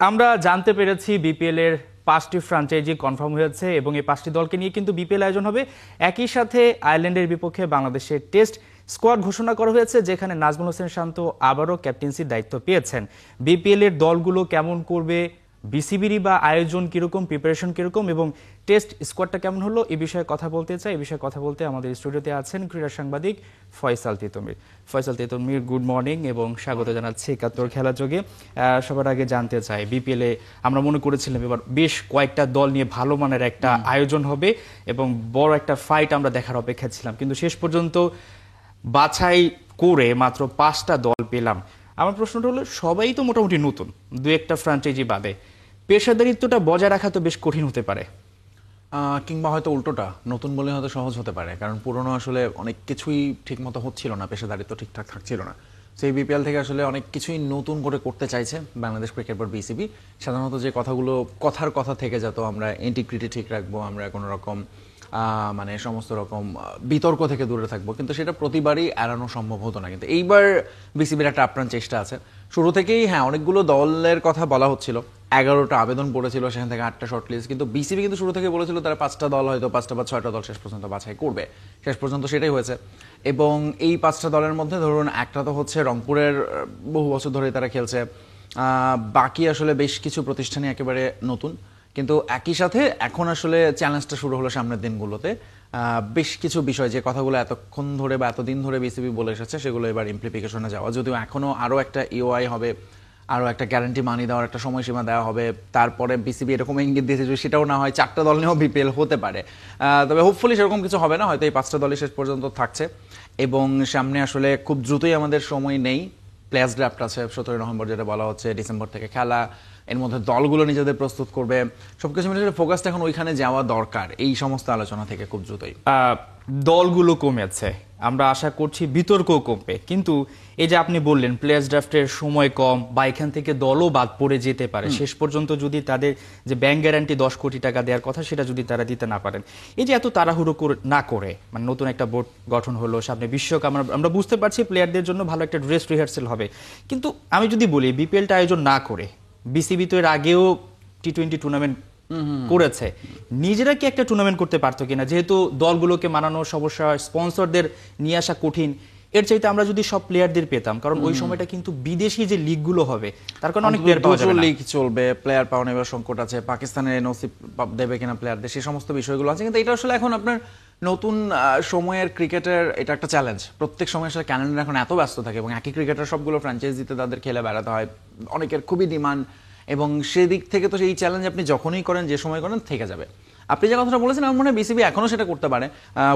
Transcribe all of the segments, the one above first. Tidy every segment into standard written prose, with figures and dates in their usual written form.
আমরা জানতে পেরেছি বিপিএল এর 5টি ফ্র্যাঞ্চাইজি কনফার্ম হয়েছে এবং এই 5টি দলকে নিয়ে কিন্তু বিপিএল আয়োজন হবে। একই সাথে আয়ারল্যান্ডের বিপক্ষে বাংলাদেশের টেস্ট স্কোয়াড ঘোষণা করা হয়েছে, যেখানে নাজমুল হোসেন শান্ত আবারও ক্যাপ্টেন্সির দায়িত্ব পেয়েছেন। বিপিএল এর দলগুলো কেমন করবে, বিসিবির বা আয়োজন কিরকম, প্রিপারেশন কিরকম এবং টেস্ট স্কোয়াডটা কেমন হলো, এই বিষয়ে কথা বলতে চাই। এই বিষয়ে কথা বলতে আমাদের স্টুডিওতে আছেন ক্রীড়া সাংবাদিক ফয়সাল তিতুমির। ফয়সাল তিতুমির, গুড মর্নিং এবং স্বাগত জানাচ্ছি একাত্তর খেলা যোগে। সবার আগে জানতে চাই, বিপিএল এ আমরা মনে করেছিলাম এবার বেশ কয়েকটা দল নিয়ে ভালো মানের একটা আয়োজন হবে এবং বড় একটা ফাইট আমরা দেখার অপেক্ষা ছিলাম, কিন্তু শেষ পর্যন্ত বাছাই করে মাত্র 5টা দল পেলাম। আমার প্রশ্নটা হলো, সবাই তো মোটামুটি নতুন, দু একটা ফ্র্যাঞ্চাইজি বাদে, পেশাদারিত্বটা বজায় রাখা তো বেশ কঠিন হতে পারে, কিংবা হয়তো উল্টোটা, নতুন বলে হয়তো সহজ হতে পারে, কারণ পুরনো আসলে অনেক কিছুই ঠিক মতো হচ্ছিল না, পেশাদারিত্ব ঠিকঠাক থাকছিল না। সেই বিপিএল থেকে আসলে অনেক কিছুই নতুন করে করতে চাইছে বাংলাদেশ ক্রিকেট বোর্ড, বিসিবি। সাধারণত যে কথাগুলো কথার কথা থেকে যেত, আমরা ইন্টিগ্রিটি ঠিক রাখবো, আমরা কোনো রকম মানে সমস্ত রকম বিতর্ক থেকে দূরে থাকবো, কিন্তু সেটা প্রতিবারই এড়ানো সম্ভব হতো না। কিন্তু এইবার বিসিবির একটা আপ্রাণ চেষ্টা আছে। শুরু থেকেই অনেকগুলো দলের কথা বলা হচ্ছিল, 11টা আবেদন পড়েছিল, সেখান থেকে 8টা শর্টলিস্ট, কিন্তু বিসিবি কিন্তু শুরু থেকে বলেছিল তারা 5টা দল, হয়তো 5টা বা 6টা দল শেষ পর্যন্ত বাছাই করবে। শেষ পর্যন্ত সেটাই হয়েছে। এবং এই 5টা দলের মধ্যে ধরুন একটা তো হচ্ছে রংপুরের, বহু বছর ধরে তারা খেলছে। বাকি আসলে বেশ কিছু প্রতিষ্ঠানই একেবারে নতুন, কিন্তু একই সাথে এখন আসলে চ্যালেঞ্জটা শুরু হলো সামনের দিনগুলোতে। বেশ কিছু বিষয়, যে কথাগুলো এতক্ষণ ধরে বা এতদিন ধরে বিসিবি বলে এসেছে, সেগুলো এবার ইমপ্লিমেন্টেশনে যাওয়া। যদিও এখনো আরও একটা ইওআই হবে, আরও একটা গ্যারান্টি মানি দেওয়ার একটা সময়সীমা দেওয়া হবে। তারপরে বিসিবি এরকম ইঙ্গিত দিয়েছে যে সেটাও না হয় 4টা দল নিয়েও বিপিএল হতে পারে। তবে হোপফুলি সেরকম কিছু হবে না, হয়তো এই 5টা দলই শেষ পর্যন্ত থাকছে। এবং সামনে আসলে খুব দ্রুতই আমাদের সময় নেই, প্লেয়ার্স ড্রাফট আছে 17 নভেম্বর, যেটা বলা হচ্ছে ডিসেম্বর থেকে খেলা। এর মধ্যে দলগুলো নিজেদের প্রস্তুত করবে, সবকিছু মিলে ফোকাসটা এখন ওইখানে যাওয়া দরকার, এই সমস্ত আলোচনা থেকে খুব দ্রুতই। দলগুলো কমেছে, আমরা আশা করছি বিতর্কও কমবে, কিন্তু এই যে আপনি বললেন প্লেয়ার্স ড্রাফটের সময় কম বা এখান থেকে দলও বাদ পড়ে যেতে পারে, শেষ পর্যন্ত যদি তাদের যে ব্যাংক গ্যারান্টি 10 কোটি টাকা দেওয়ার কথা, সেটা যদি তারা দিতে না পারেন, এই যে এত তাড়াহুড়ো না করে, মানে নতুন একটা বোর্ড গঠন হলো, সামনে বিশ্বকাপ, আমরা বুঝতে পারছি প্লেয়ারদের জন্য ভালো একটা ড্রেস রিহার্সেল হবে, কিন্তু আমি যদি বলি বিপিএলটা আয়োজন না করে, বিসিবি তো এর আগেও টি-20 টুর্নামেন্ট করেছে, নিজেরা কি একটা টুর্নামেন্ট করতে পারতো কিনা? যেহেতু দলগুলোকে মানানো সমস্যা, স্পন্সরদের নিয়ে আসা কঠিন, এর চাইতে আমরা যদি সব প্লেয়ারদের পেতাম, কারণ ওই সময়টা কিন্তু বিদেশি যে লিগগুলো হবে, তার কারণে অনেক প্লেয়ার পাওয়া যাবে না, লিগ চলবে, প্লেয়ার পাওয়া নেবার সংকট আছে, পাকিস্তানের এনওসি দেবে কিনা প্লেয়ারদের, সেই সমস্ত বিষয়গুলো আছে। কিন্তু এটা আসলে এখন আপনার নতুন সময়ের ক্রিকেটের এটা একটা চ্যালেঞ্জ। প্রত্যেক সময় আসলে ক্যালেন্ডার এখন এত ব্যস্ত থাকে এবং একই ক্রিকেটার সবগুলো ফ্র্যাঞ্চাইজিতে তাদের খেলে বেড়াতে হয়, অনেকের খুবই ডিমান্ড, এবং সেদিক থেকে তো সেই চ্যালেঞ্জ আপনি যখনই করেন, যে সময় করেন, থেকে যাবে। আপনি যে কথাটা বলেছেন, আমার মনে হয় বিসিবি এখনও সেটা করতে পারে।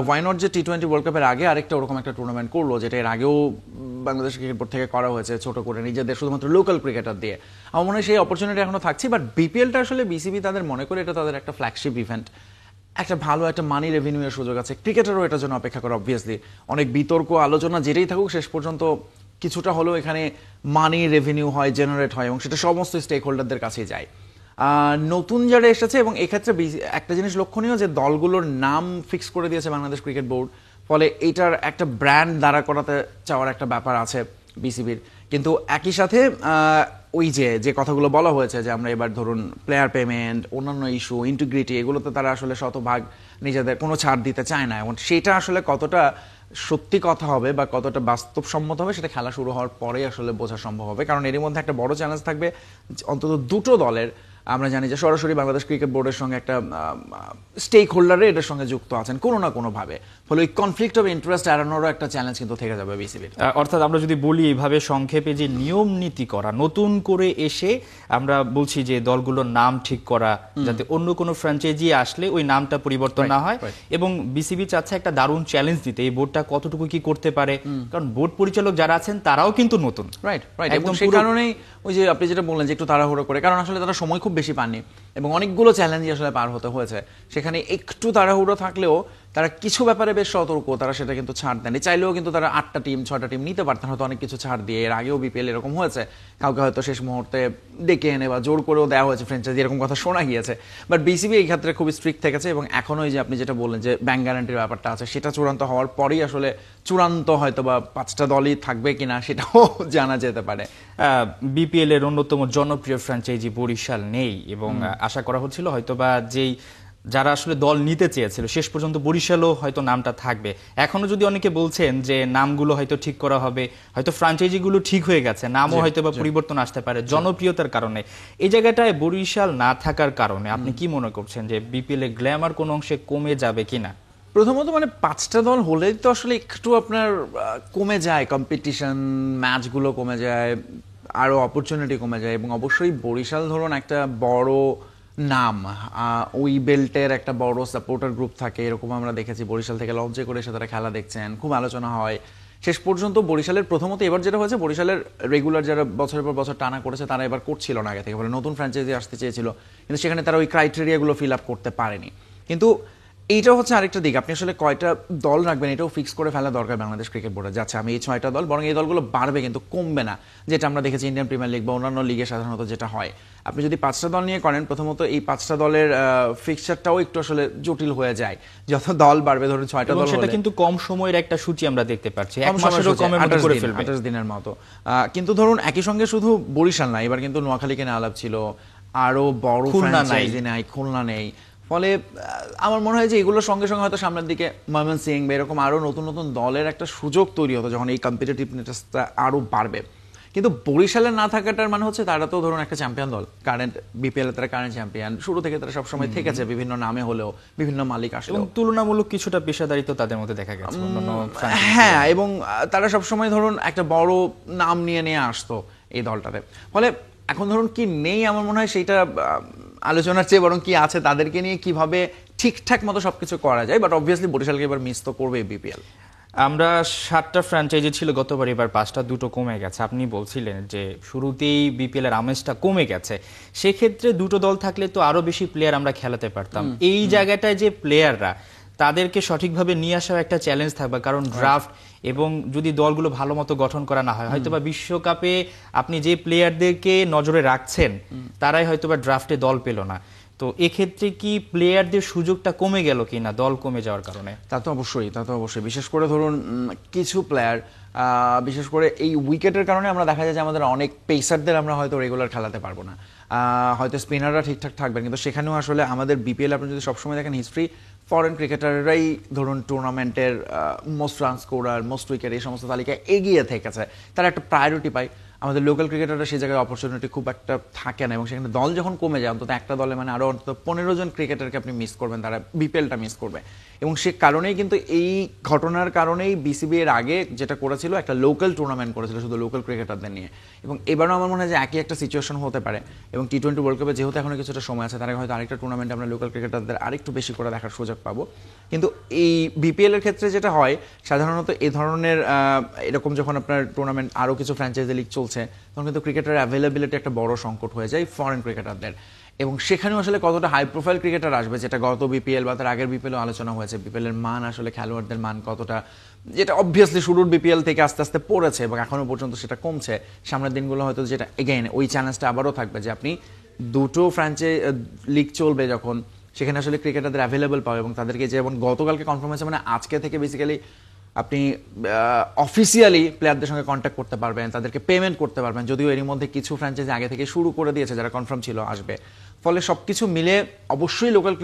ওয়াই নট যে টি-20 ওয়ার্ল্ড কাপের আগে আরেকটা ওরকম একটা টুর্নামেন্ট করলো, যেটা এর আগেও বাংলাদেশ ক্রিকেট বোর্ড থেকে করা হয়েছে, ছোট করে নিজেদের শুধুমাত্র লোকাল ক্রিকেটার দিয়ে। আমার মনে হয় সেই অপরচুনিটি এখনো থাকছে। বাট বিপিএলটা আসলে বিসিবি তাদের মনে করে এটা তাদের একটা ফ্ল্যাগশিপ ইভেন্ট, একটা ভালো একটা মানি রেভিনিউয়ের সুযোগ আছে। ক্রিকেটারও এটার জন্য অপেক্ষা করে, অবভিয়াসলি। অনেক বিতর্ক আলোচনা যেটাই থাকুক, শেষ পর্যন্ত কিছুটা হলেও এখানে মানি রেভিনিউ হয়, জেনারেট হয়, এবং সেটা সমস্ত স্টেক হোল্ডারদের কাছেই যায়। নতুন যারা এসেছে, এবং এক্ষেত্রে একটা জিনিস লক্ষণীয়, যে দলগুলোর নাম ফিক্স করে দিয়েছে বাংলাদেশ ক্রিকেট বোর্ড, ফলে এটার একটা ব্র্যান্ড দাঁড়া করাতে চাওয়ার একটা ব্যাপার আছে বিসিবির। কিন্তু একই সাথে ওই যে কথাগুলো বলা হয়েছে, যে আমরা এবার ধরুন প্লেয়ার পেমেন্ট, অন্যান্য ইস্যু, ইন্টিগ্রিটি, এগুলোতে তারা আসলে শতভাগ নিজেদের কোনো ছাড় দিতে চায় না, এবং সেটা আসলে কতটা সত্যি কথা হবে বা কতটা বাস্তবসম্মত হবে, সেটা খেলা শুরু হওয়ার পরেই আসলে বোঝা সম্ভব হবে। কারণ এরই মধ্যে একটা বড় চ্যালেঞ্জ থাকবে, অন্তত দুটো দলের। আমরা জানি যে সরাসরি বাংলাদেশ ক্রিকেট বোর্ডের সঙ্গে একটা স্টেক হোল্ডারে এটার সঙ্গে যুক্ত আছেন কোনো না কোনোভাবে, ফলে ওই কনফ্লিক্ট অফ ইন্টারেস্ট এড়ানোরও একটা চ্যালেঞ্জ কিন্তু থেকে যাবে বিসিবির। অর্থাৎ আমরা যদি বলি এইভাবে সংক্ষেপে, যে নিয়ম নীতি করা, নতুন করে এসে আমরা বলছি যে দলগুলোর নাম ঠিক করা, যাতে অন্য কোনো ফ্র্যাঞ্চাইজি আসলে ওই নামটা পরিবর্তন না হয়, এবং বিসিবি চাচ্ছে একটা দারুণ চ্যালেঞ্জ দিতে, এই বোর্ডটা কতটুকু কি করতে পারে, কারণ বোর্ড পরিচালক যারা আছেন তারাও কিন্তু নতুন। রাইট, একদম সেই কারণেই ওই যে আপনি যেটা বললেন, যে একটু তাড়াহুড়ো করে, কারণ আসলে তারা সময় খুব বেশি পাননি এবং অনেকগুলো চ্যালেঞ্জ আসলে পার হতে হয়েছে, সেখানে একটু তাড়াহুড়ো থাকলেও তারা কিছু ব্যাপারে বেশ সতর্ক, তারা সেটা কিন্তু ছাড় দেন। চাইলেও কিন্তু তারা 8টা টিম 6টা টিম নিতে পারতেন, হয়তো অনেক কিছু ছাড় দিয়ে। এর আগেও বিপিএল এরকম হয়েছে, কাউকে হয়তো শেষ মুহূর্তে ডেকে এনে বা জোর করেও দেওয়া হয়েছে ফ্র্যাঞ্চাইজি, এরকম কথা শোনা গিয়েছে। বাট বিসিবি এই ক্ষেত্রে খুবই স্ট্রিক্ট থেকেছে, এবং এখনো যে আপনি যেটা বললেন যে ব্যাংক গ্যারান্টির ব্যাপারটা আছে, সেটা চূড়ান্ত হওয়ার পরেই আসলে চূড়ান্ত হয়তো বা 5টা দলই থাকবে কিনা সেটাও জানা যেতে পারে। বিপিএল এর অন্যতম জনপ্রিয় ফ্র্যাঞ্চাইজি বরিশাল নেই, এবং আশা করা হচ্ছিল হয়তোবা যেই যারা আসলে দল নিতে চেয়েছিল শেষ পর্যন্ত বরিশালও হয়তো নামটা থাকবে। এখনো যদি অনেকে বলছেন যে নামগুলো হয়তো ঠিক করা হবে, হয়তো ফ্র্যাঞ্চাইজিগুলো ঠিক হয়ে গেছে, নামও হয়তো বা পরিবর্তন আসতে পারে জনপ্রিয়তার কারণে, এই জায়গাটায় বরিশাল না থাকার কারণে আপনি কি মনে করছেন যে বিপিএল এর গ্ল্যামার কোন অংশে কমে যাবে কিনা? প্রথমত মানে 5টা দল হলেই তো আসলে একটু আপনার কমে যায়, কম্পিটিশন ম্যাচগুলো কমে যায়, আরো অপরচুনিটি কমে যায়। এবং অবশ্যই বরিশাল ধরুন একটা বড় নাম, ওই বেল্টের একটা বড় সাপোর্টার গ্রুপ থাকে, এরকম আমরা দেখেছি। বরিশাল থেকে লঞ্চে করে এসে তারা খেলা দেখছেন, খুব আলোচনা হয়। শেষ পর্যন্ত বরিশালের প্রথমত এবার যেটা হয়েছে, বরিশালের রেগুলার যারা বছরের পর বছর টানা করেছে তারা এবার করছিল না আগে থেকে, বলে নতুন ফ্র্যাঞ্চাইজি আসতে চেয়েছিল, কিন্তু সেখানে তারা ওই ক্রাইটেরিয়াগুলো ফিল আপ করতে পারেনি। কিন্তু এইটা হচ্ছে আরেকটা দিক, আপনি আসলে কয়টা দল রাখবেন এটাও ফিক্স করে ফেলা দরকার বাংলাদেশ ক্রিকেট বোর্ডে। যাচ্ছে আমি এই 6টা দল, বরং এই দলগুলো বাড়বে কিন্তু কমবে না, যেটা আমরা দেখেছি ইন্ডিয়ান প্রিমিয়ার লিগ বা অন্যান্য লিগে সাধারণত যেটা হয়। আপনি যদি 5টা দল নিয়ে করেন, প্রথমত এই 5টা দলের ফিক্সচারটাও একটু আসলে জটিল হয়ে যায়। যত দল বাড়বে, ধরুন 6টা দল, সেটা কিন্তু কম সময়ের একটা সূচি আমরা দেখতে পাচ্ছি, এক মাসেরও কমের মধ্যে করে ফেলবে, 28 দিনের মতো। কিন্তু ধরুন একই সঙ্গে শুধু বরিশাল না, এবার কিন্তু নোয়াখালীকে নিয়ে আলাপ ছিল, আরো বড় ফ্র্যাঞ্চাইজি নাই, খুলনা নেই। ফলে আমার মনে হয় যে এগুলোর সঙ্গে সঙ্গে হয়তো সামনের দিকে ময়মনসিংহ বা এরকম আরো নতুন নতুন দলের একটা সুযোগ তৈরি হতো, যখন এই কম্পিটিটিভনেসটা আরো বাড়বে। কিন্তু বরিশালের না থাকাটার মানে হচ্ছে তারা তো ধরুন একটা চ্যাম্পিয়ন দল, কারেন্ট বিপিএল তারা কারেন্ট চ্যাম্পিয়ন, শুরু থেকে তারা সবসময় থেকেছে, বিভিন্ন নামে হলেও, বিভিন্ন মালিক আসলে, এবং তুলনামূলক কিছুটা পেশাদারিত্ব তাদের মধ্যে দেখা গেছে। হ্যাঁ, এবং তারা সবসময় ধরুন একটা বড় নাম নিয়ে নিয়ে আসতো এই দলটাতে। ফলে এখন ধরুন কি নেই, আমার মনে হয় সেইটা আলোচনার চেয়ে বরং কি আছে তাদেরকে নিয়ে কিভাবে ঠিকঠাক মতো সবকিছু করা যায়। বাট অবভিয়াসলি বরিশালকে এবার মিস তো করবে বিপিএল। আমরা 7টা ফ্র্যাঞ্চাইজি ছিল গতবার, এবার 5টা, 2টো কমে গেছে। আপনি বলছিলেন যে শুরুতেই বিপিএল এর আমেজটা কমে গেছে, সেক্ষেত্রে 2টো দল থাকলে তো আরো বেশি প্লেয়ার আমরা খেলাতে পারতাম। এই জায়গাটায় যে প্লেয়াররা, তাদেরকে সঠিকভাবে নিয়ে আসার একটা চ্যালেঞ্জ থাকবে, কারণ ড্রাফট এবং যদি দলগুলো ভালো মতো গঠন করা না হয়, হয়তোবা বিশ্বকাপে আপনি যে প্লেয়ারদেরকে নজরে রাখছেন তারাই হয়তোবা ড্রাফটে দল পেল না। তো এক্ষেত্রে কি প্লেয়ারদের সুযোগটা কমে গেল কিনা দল কমে যাওয়ার কারণে? তা তো অবশ্যই, তা তো অবশ্যই। বিশেষ করে ধরুন কিছু প্লেয়ার, বিশেষ করে এই উইকেটের কারণে আমরা দেখা যায় যে আমাদের অনেক পেসারদের আমরা হয়তো রেগুলার খেলাতে পারবো না, হয়তো স্পিনাররা ঠিকঠাক থাকবেন, কিন্তু সেখানেও আসলে আমাদের বিপিএল আপনি যদি সবসময় দেখেন হিস্ট্রি, ফরেন ক্রিকেটাররাই ধরুন টুর্নামেন্টের most run scorer, most wicket, এই সমস্ত তালিকায় এগিয়ে থেকেছে, তারা একটা প্রায়োরিটি পায়। আমাদের লোকাল ক্রিকেটাররা সেই জায়গায় অপরচুনিটি খুব একটা থাকে না, এবং সেখানে দল যখন কমে যায়, অন্তত একটা দলে মানে আরো অন্তত 15 জন ক্রিকেটারকে আপনি মিস করবেন, তারা বিপিএলটা মিস করবে। এবং সে কারণেই কিন্তু এই ঘটনার কারণেই বিসিবি এর আগে যেটা করেছিল, একটা লোকাল টুর্নামেন্ট করেছিল শুধু লোকাল ক্রিকেটারদের নিয়ে। এবং এবারও আমার মনে হয় যে একই একটা সিচুয়েশন হতে পারে, এবং টি-20 ওয়ার্ল্ড কাপে যেহেতু এখনো কিছুটা সময় আছে, তারা হয়তো আরেকটা টুর্নামেন্টে আমরা লোকাল ক্রিকেটারদের আরেকটু বেশি করে দেখার সুযোগ পাবো। কিন্তু এই বিপিএল এর ক্ষেত্রে যেটা হয় সাধারণত, এই ধরনের এরকম যখন আপনার টুর্নামেন্ট আরো কিছু ফ্র্যাঞ্চাইজি লিগ চলছে, তখন কিন্তু ক্রিকেটার অ্যাভেলেবিলিটি একটা বড় সংকট হয়ে যায় ফরেন ক্রিকেটারদের। এবং সেখানেও আসলে কতটা হাই প্রোফাইল ক্রিকেটার আসবে, যেটা গত বিপিএল বা তার আগের বিপিএল আলোচনা হয়েছে, বিপিএল এর মান আসলে খেলোয়াড়দের মান কতটা, যেটা অবভিয়াসলি শুরুর বিপিএল থেকে আস্তে আস্তে পড়েছে এবং এখনো পর্যন্ত সেটা কমছে। সামনের দিনগুলো হয়তো যেটা এগেইন ওই চ্যালেঞ্জটা আবারও থাকবে, যে আপনি দুটো লিগ চলবে যখন, সেখানে আসলে ক্রিকেটারদের অ্যাভেলেবল পাবে, এবং তাদেরকে যেমন গতকালকে কনফার্ম হয়েছে, মানে আজকে থেকে বেসিক্যালি আপনি অফিসিয়ালি প্লেয়ারদের সঙ্গে কন্ট্যাক্ট করতে পারবেন, তাদেরকে পেমেন্ট করতে পারবেন, যদিও এর মধ্যে কিছু ফ্র্যাঞ্চাইজি আগে থেকে শুরু করে দিয়েছে যারা কনফার্ম ছিল আসবে। ফলে সবকিছু মিলে অবশ্যই লোকাল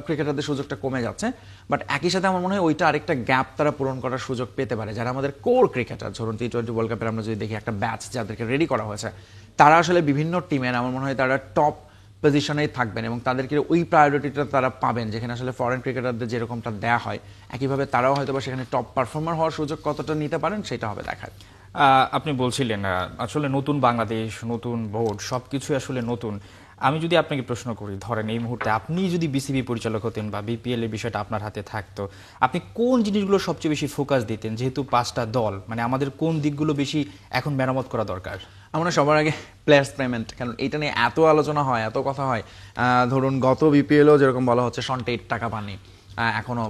ক্রিকেটারদের সুযোগটা কমে যাচ্ছে, বাট একই সাথে আমার মনে হয় ওইটা আরেকটা গ্যাপ তারা পূরণ করার সুযোগ পেতে পারে, যারা আমাদের কোর ক্রিকেটার। ধরুন টি-20 ওয়ার্ল্ড কাপের আমরা যদি দেখি একটা ব্যাচ যাদেরকে রেডি করা হয়েছে, তারা আসলে বিভিন্ন টিমের আমার মনে হয় তারা টপ পজিশনেই থাকবেন, এবং তাদেরকে ওই প্রায়োরিটিটা তারা পাবেন যেখানে আসলে ফরেন ক্রিকেটারদের যেরকমটা দেওয়া হয়, একইভাবে তারাও হয়তো বা সেখানে টপ পারফর্মার হওয়ার সুযোগ কতটা নিতে পারেন সেটা হবে দেখার। আপনি বলছিলেন আসলে নতুন বাংলাদেশ, নতুন বোর্ড, সবকিছু আসলে নতুন। আমি যদি আপনাকে প্রশ্ন করি, ধরেন এই মুহূর্তে আপনি যদি বিসিবি পরিচালক হতেন বা বিপিএল এর বিষয়টা আপনার হাতে থাকতো, আপনি কোন জিনিসগুলো সবচেয়ে বেশি ফোকাস দিতেন? যেহেতু 5টা দল, মানে আমাদের কোন দিকগুলো বেশি এখন মেরামত করা দরকার? আমরা সবার আগে প্লেয়ার্স পেমেন্ট, কারণ এটা নিয়ে এত আলোচনা হয়, এত কথা হয়। ধরুন গত বিপিএলও যেরকম বলা হচ্ছে শন টেট টাকা পাননি, এখনো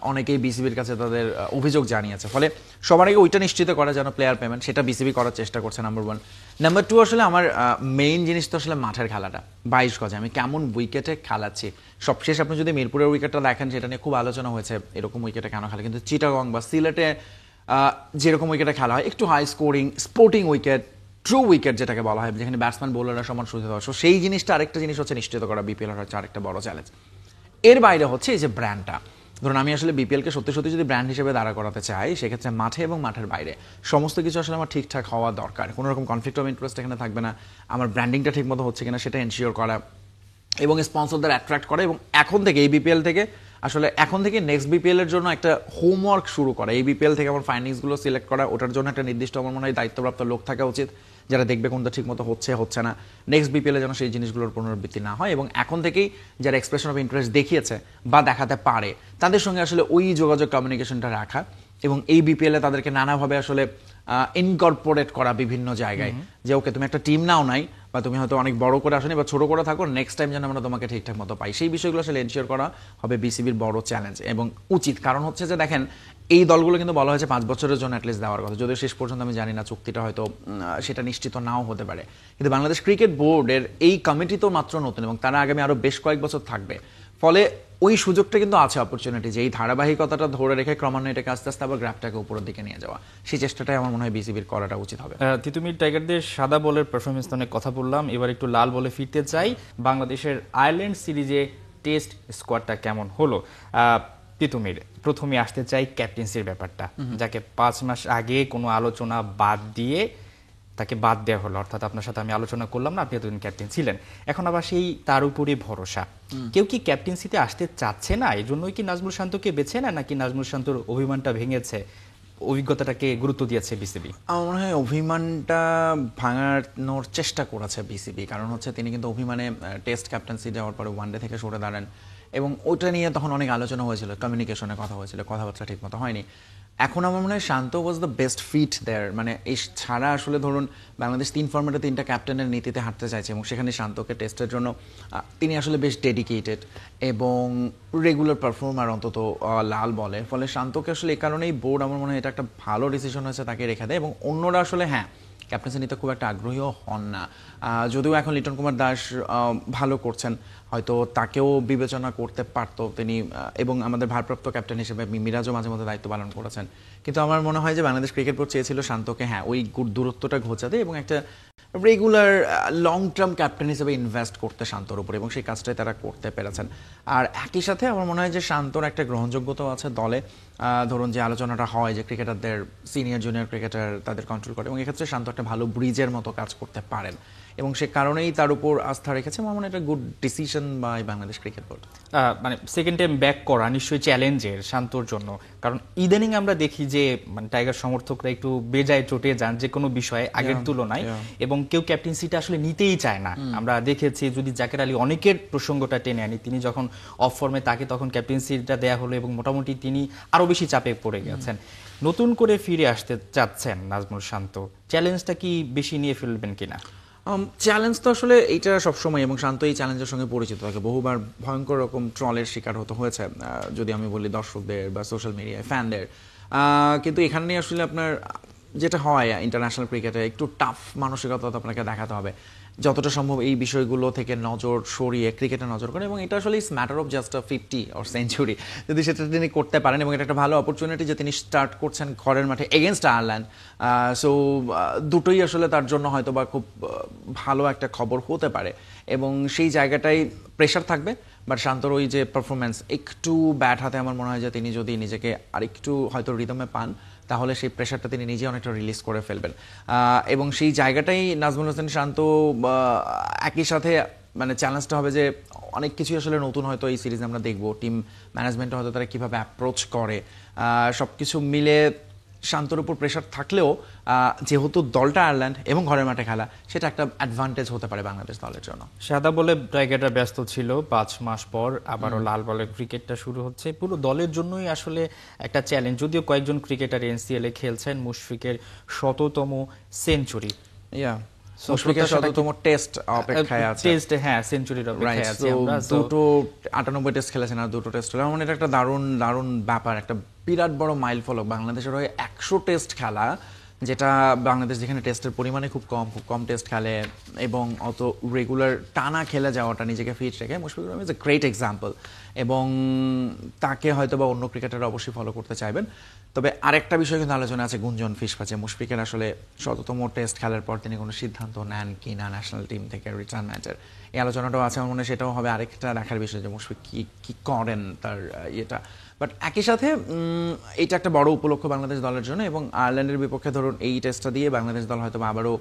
অনেকেই বিসিবির কাছে তাদের অভিযোগ জানিয়েছে। ফলে সবার আগে ওইটা নিশ্চিত করা যেন প্লেয়ার পেমেন্ট, সেটা বিসিবি করার চেষ্টা করছে নাম্বার 1। নাম্বার 2 আসলে আমার মেইন জিনিস তো আসলে মাঠের খেলাটা 22 গজে আমি কেমন উইকেটে খেলাচ্ছি। সবশেষ আপনি যদি মিরপুরের উইকেটটা দেখেন, সেটা নিয়ে খুব আলোচনা হয়েছে, এরকম উইকেটে কেন খেলে, কিন্তু চিটাগং বা সিলেটে যেরকম উইকেটে খেলা হয়, একটু high scoring sporting wicket, true wicket যেটাকে বলা হয়, যেখানে ব্যাটসম্যান বোলাররা সমান সুযোগ দেওয়া, সেই জিনিসটা আরেকটা জিনিস হচ্ছে নিশ্চিত করা বিপিএল হচ্ছে আরেকটা বড় চ্যালেঞ্জ। এর বাইরে হচ্ছে এই যে ব্র্যান্ডটা, ধরুন আমি আসলে বিপিএলকে সত্যি সত্যি যদি ব্র্যান্ড হিসেবে দাঁড়া করাতে চাই, সেক্ষেত্রে মাঠে এবং মাঠের বাইরে সমস্ত কিছু আসলে আমার ঠিকঠাক হওয়া দরকার। কোনো রকম কনফ্লিক্ট অফ ইন্টারেস্ট এখানে থাকবে না, আমার ব্র্যান্ডিংটা ঠিক মতো হচ্ছে কিনা সেটা এনশিওর করা এবং স্পন্সরদের অ্যাট্রাক্ট করা, এবং এখন থেকে এই বিপিএল থেকে আসলে এখন থেকে নেক্সট বিপিএল এর জন্য একটা হোমওয়ার্ক শুরু করা। এই বিপিএল থেকে আমার ফাইন্ডিংসগুলো সিলেক্ট করা, ওটার জন্য একটা নির্দিষ্ট আমার মনে হয় দায়িত্বপ্রাপ্ত লোক থাকা উচিত, যারা দেখবে কোনটা ঠিক মতো হচ্ছে না, নেক্সট বিপিএল এ যেন সেই জিনিসগুলোর পুনরাবৃত্তি না হয়। এবং এখন থেকেই যারা এক্সপ্রেশন অফ ইন্টারেস্ট দেখিয়েছে বা দেখাতে পারে, তাদের সঙ্গে আসলে ওই যোগাযোগ কমিউনিকেশনটা রাখা এবং এই বিপিএল এ তাদেরকে নানাভাবে আসলে ইনকর্পোরেট করা বিভিন্ন জায়গায়, যে ওকে তুমি একটা টিম নাও নাই, বা তুমি হয়তো অনেক বড় করে আসনি বা ছোট করে থাকো, নেক্সট টাইম যেন আমরা তোমাকে ঠিকঠাক মতো পাই, সেই বিষয়গুলো আসলে এনশিওর করা হবে বিসিবির বড় চ্যালেঞ্জ এবং উচিত। কারণ হচ্ছে যে দেখেন, এই দলগুলো কিন্তু বলা হয়েছে 5 বছরের জন্য অ্যাটলিস্ট দেওয়ার কথা, যদিও শেষ পর্যন্ত আমি জানি না চুক্তিটা হয়তো সেটা নিশ্চিত নাও হতে পারে, কিন্তু বাংলাদেশ ক্রিকেট বোর্ডের এই কমিটি তো মাত্র নতুন এবং তারা আগামী আরো বেশ কয়েক বছর থাকবে। ফলে ওই সুযোগটা কিন্তু আছে, অপরচুনিটি, যে এই ধারাবাহিকতাটা ধরে রেখে ক্রমান্বয়ে এটাকে আস্তে আস্তে আবার গ্রাফটাকে উপরের দিকে নিয়ে যাওয়া, সেই চেষ্টাটাই আমার মনে হয় বিসিবির করাটা উচিত হবে। তিতুমির টাইগারদের সাদা বলের পারফরমেন্স অনেক কথা বললাম, এবার একটু লাল বলে ফিরতে চাই। বাংলাদেশের আয়ারল্যান্ড সিরিজে টেস্ট স্কোয়াডটা কেমন হলো? তিতুমির, প্রথমে আসতে চাই ক্যাপ্টেন্সির ব্যাপারটা, যাকে 5 মাস আগে কোনো আলোচনা বাদ দিয়ে তাকে বাদ দেওয়া হলো, অর্থাৎ আপনার সাথে আমি আলোচনা করলাম না, আপনি এতদিন ক্যাপ্টেন ছিলেন, এখন আবার সেই তার উপরে ভরসা। কেউ কি ক্যাপ্টেন্সিতে আসতে চাচ্ছে না, এই জন্যই কি নাজমুল শান্তকে বেছে না, নাকি নাজমুল শান্তর অভিমানটা ভেঙেছে, অভিজ্ঞতাটাকে গুরুত্ব দিয়েছে বিসিবি? আমার মনে হয় অভিমানটা ভাঙানোর চেষ্টা করেছে বিসিবি, কারণ হচ্ছে তিনি কিন্তু অভিমানে টেস্ট ক্যাপ্টেন্সি যাওয়ার পরে ওয়ানডে থেকে সরে দাঁড়ান এবং ওটা নিয়ে তখন অনেক আলোচনা হয়েছিল, কমিউনিকেশনের কথা হয়েছিল, কথাবার্তা ঠিক মতো হয়নি। এখন আমার মনে হয় শান্ত ওয়াজ দ্য বেস্ট ফিট দেয়ার। মানে এই ছাড়া আসলে ধরুন বাংলাদেশ 3 ফরম্যাটে 3টা ক্যাপ্টেনের নীতিতে হাঁটতে চাইছে এবং সেখানে শান্তকে টেস্টের জন্য তিনি আসলে বেশ ডেডিকেটেড এবং রেগুলার পারফর্মার অন্তত লাল বলে। ফলে শান্তকে আসলে এই কারণেই বোর্ড আমার মনে হয় এটা একটা ভালো ডিসিশন হয়েছে, তাকে রেখে দেয়। এবং অন্যরা আসলে হ্যাঁ ক্যাপ্টেন্সি নিতে খুব একটা আগ্রহীও হন না, যদিও এখন লিটন কুমার দাস ভালো করছেন, হয়তো তাকেও বিবেচনা করতে পারতো তিনি, এবং আমাদের ভারপ্রাপ্ত ক্যাপ্টেন হিসেবে মিরাজও মাঝে মধ্যে দায়িত্ব পালন করেছেন। কিন্তু আমার মনে হয় যে বাংলাদেশ ক্রিকেট বোর্ড চেয়েছিল শান্তকে হ্যাঁ ওই দূরত্বটা ঘোচাতে এবং একটা রেগুলার লং টার্ম ক্যাপ্টেন হিসেবে ইনভেস্ট করতে শান্তর উপর, এবং সেই কাজটাই তারা করতে পেরেছেন। আর একই সাথে আমার মনে হয় যে শান্তর একটা গ্রহণযোগ্যতাও আছে দলে। ধরুন যে আলোচনাটা হয় যে ক্রিকেটারদের সিনিয়র জুনিয়র ক্রিকেটার তাদের কন্ট্রোল করে, এবং এক্ষেত্রে শান্ত একটা ভালো ব্রিজের মতো কাজ করতে পারেন এবং সে কারণেই তার উপর আস্থা রেখেছে। আমার মনে হয় এটা good decision by Bangladesh cricket board. মানে সেকেন্ড টাইম ব্যাক করা নিশ্চয়ই চ্যালেঞ্জের শান্তর জন্য, কারণ ইদানিং আমরা দেখি যে মানে টাইগার সমর্থকরা একটু বেজায় চটে যান যে কোনো বিষয়ে আগের তুলনায়, এবং কেউ ক্যাপ্টেন্সিটা আসলে নিতেই চায় না। আমরা দেখেছি যদি জাকের আলী অনেকের প্রসঙ্গটা টেনে আনি, তিনি যখন অফ ফর্মে তাকে তখন ক্যাপ্টেন্সিটা দেয়া হলো এবং মোটামুটি তিনি আরো বেশি চাপে পড়ে গেছেন। নতুন করে ফিরে আসতে চাচ্ছেন নাজমুল শান্ত, চ্যালেঞ্জটা কি বেশি নিয়ে ফেলবেন কিনা? চ্যালেঞ্জ তো আসলে এইটা সবসময়, এবং শান্ত এই চ্যালেঞ্জের সঙ্গে পরিচিত থাকে, বহুবার ভয়ঙ্কর রকম ট্রলের শিকার হতে হয়েছে, যদি আমি বলি দর্শকদের বা সোশ্যাল মিডিয়ায় ফ্যানদের। কিন্তু এখানে আসলে আপনার যেটা হয় ইন্টারন্যাশনাল ক্রিকেটে একটু টাফ মানসিকতা তো আপনাকে দেখাতে হবে, যতটা সম্ভব এই বিষয়গুলো থেকে নজর সরিয়ে ক্রিকেটে নজর করে, এবং এটা আসলে it's matter of just 50 or century, যদি সেটা তিনি করতে পারেন। এবং এটা একটা ভালো অপরচুনিটি যে তিনি স্টার্ট করছেন ঘরের মাঠে এগেনস্ট আয়ারল্যান্ড। সো দুটোই আসলে তার জন্য হয়তো বা খুব ভালো একটা খবর হতে পারে, এবং সেই জায়গাটাই প্রেশার থাকবে। বাট শান্তর ওই যে পারফরমেন্স একটু ব্যাট হাতে আমার মনে হয় যে তিনি যদি নিজেকে আরেকটু হয়তো রিদমে পান, তাহলে সেই প্রেশারটা তিনি নিজে অনেকটা রিলিজ করে ফেলবেন, এবং সেই জায়গাটাই নাজমুল হোসেন শান্ত একই সাথে মানে চ্যালেঞ্জটা হবে যে অনেক কিছুই আসলে নতুন হয়তো এই সিরিজে আমরা দেখবো, টিম ম্যানেজমেন্টও হয়তো তারা কীভাবে অ্যাপ্রোচ করে, সব কিছু মিলে শান্তর উপর প্রেশার থাকলেও যেহেতু দলটা আয়ারল্যান্ড এবং ঘরের মাঠে খেলা, সেটা একটা অ্যাডভান্টেজ হতে পারে বাংলাদেশ দলের জন্য। সাদা বলে টাইগাররা ব্যস্ত ছিল, 5 মাস পর আবারও লাল বলের ক্রিকেটটা শুরু হচ্ছে, পুরো দলের জন্যই আসলে একটা চ্যালেঞ্জ। যদিও কয়েকজন ক্রিকেটার এনসিএল এ খেলছেন, মুশফিকের 100তম সেঞ্চুরি। মুশফিকের শততম টেস্ট অপেক্ষায় আছে, টেস্ট হ্যাঁ সেঞ্চুরির অপেক্ষায় আছে আমরা। দুটো 98 টেস্ট খেলেছেন আর দুটো টেস্ট হলো, মানে এটা একটা দারুণ দারুণ ব্যাপার, একটা বিরাট বড় মাইল ফলক বাংলাদেশের হয়ে 100 টেস্ট খেলা, যেটা বাংলাদেশ যেখানে টেস্টের পরিমাণে খুব কম টেস্ট খেলে এবং অত রেগুলার টানা খেলে যাওয়াটা নিজেকে ফিট রেখে, Mushfiqur Rahim is a great example এবং তাকে হয়তো বা অন্য ক্রিকেটাররা অবশ্যই ফলো করতে চাইবেন। তবে আরেকটা বিষয় কিন্তু আলোচনা আছে, গুঞ্জন ফিসফাচে, মুশফিকের আসলে শততম টেস্ট খেলার পর তিনি কোনো সিদ্ধান্ত নেন কি না ন্যাশনাল টিম থেকে রিটায়ারমেন্টের, এই আলোচনাটাও আছে। আমার মনে হয় সেটাও হবে আরেকটা দেখার বিষয় যে মুশফিক কি করেন তার ইয়েটা। বাট একই সাথে এটা একটা বড় উপলক্ষ বাংলাদেশ দলের জন্য এবং আয়ারল্যান্ডের বিপক্ষে ধরুন এই টেস্টটা দিয়ে বাংলাদেশ দল হয়তো আবারও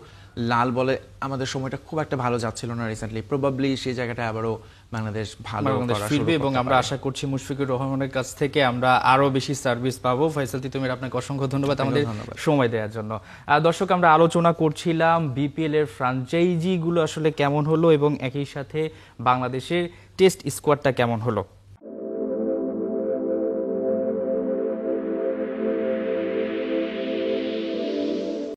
লাল বলে, আমাদের সময়টা খুব একটা ভালো যাচ্ছিল না রিসেন্টলি, প্রবাবলি সেই জায়গাটা আবারও বাংলাদেশ ভালো করা ফিরবে এবং আমরা আশা করছি মুশফিকুর রহমানের কাছ থেকে আমরা আরো বেশি সার্ভিস পাবো। ফয়সাল তিতুমির, আপনাকে অসংখ্য ধন্যবাদ আমাদের সময় দেওয়ার জন্য। দর্শক, আমরা আলোচনা করছিলাম বিপিএল এর ফ্র্যাঞ্চাইজি গুলো আসলে কেমন হলো এবং একই সাথে বাংলাদেশের টেস্ট স্কোয়াডটা কেমন হলো।